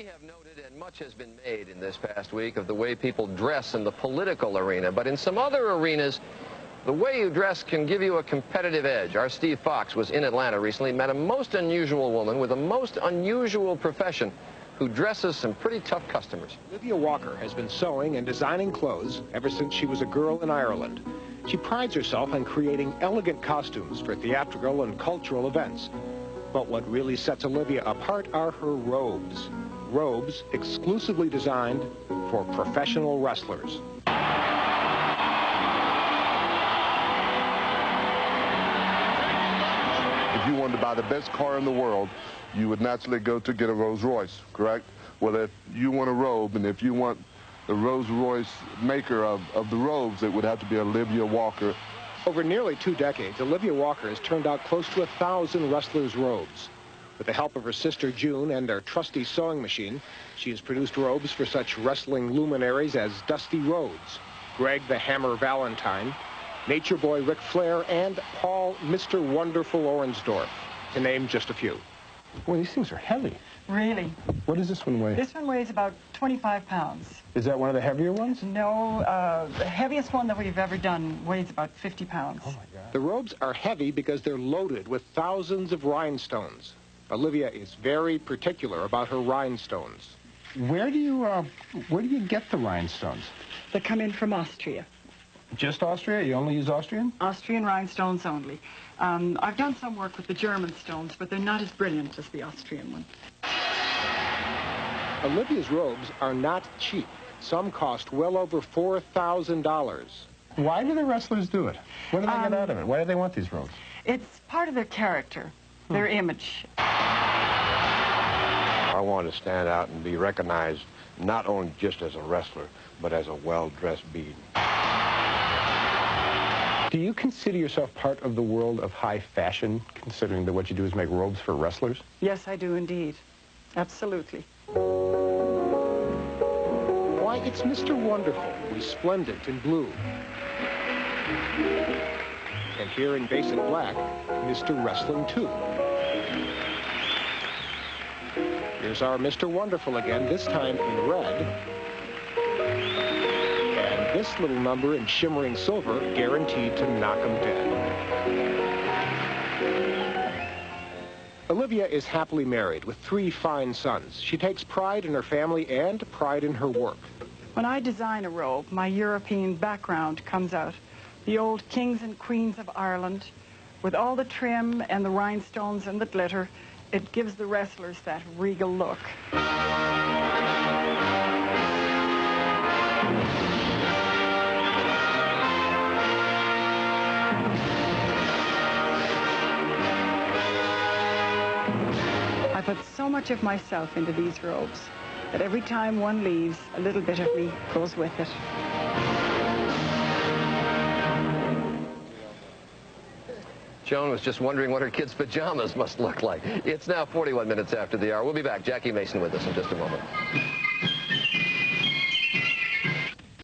We have noted, and much has been made in this past week, of the way people dress in the political arena. But in some other arenas, the way you dress can give you a competitive edge. Our Steve Fox was in Atlanta recently, met a most unusual woman with a most unusual profession who dresses some pretty tough customers. Olivia Walker has been sewing and designing clothes ever since she was a girl in Ireland. She prides herself on creating elegant costumes for theatrical and cultural events. But what really sets Olivia apart are her robes. Robes exclusively designed for professional wrestlers. If you wanted to buy the best car in the world, you would naturally go to get a Rolls Royce, correct? Well, if you want a robe, and if you want the Rolls Royce maker of the robes, it would have to be Olivia Walker. Over nearly 2 decades, Olivia Walker has turned out close to 1,000 wrestlers' robes. With the help of her sister June and their trusty sewing machine, she has produced robes for such wrestling luminaries as Dusty Rhodes, Greg the Hammer Valentine, Nature Boy Ric Flair, and Paul Mr. Wonderful Orensdorf, to name just a few. Well, these things are heavy. Really? What does this one weigh? This one weighs about 25 pounds. Is that one of the heavier ones? No, the heaviest one that we've ever done weighs about 50 pounds. Oh, my God. The robes are heavy because they're loaded with thousands of rhinestones. Olivia is very particular about her rhinestones. Where do you get the rhinestones? They come in from Austria. Just Austria? You only use Austrian? Austrian rhinestones only. I've done some work with the German stones, but they're not as brilliant as the Austrian one. Olivia's robes are not cheap. Some cost well over $4,000. Why do the wrestlers do it? What do they get out of it? Why do they want these robes? It's part of their character, their image. I want to stand out and be recognized not only just as a wrestler, but as a well-dressed being. Do you consider yourself part of the world of high fashion, considering that what you do is make robes for wrestlers? Yes, I do indeed. Absolutely. Why, it's Mr. Wonderful, resplendent in blue. And here in basic black, Mr. Wrestling 2. Here's our Mr. Wonderful again, this time in red. And this little number in shimmering silver, guaranteed to knock him dead. Olivia is happily married with 3 fine sons. She takes pride in her family and pride in her work. When I design a robe, my European background comes out. The old kings and queens of Ireland, with all the trim and the rhinestones and the glitter, it gives the wrestlers that regal look. I put so much of myself into these robes that every time one leaves, a little bit of me goes with it. Joan was just wondering what her kids' pajamas must look like. It's now 41 minutes after the hour. We'll be back. Jackie Mason with us in just a moment.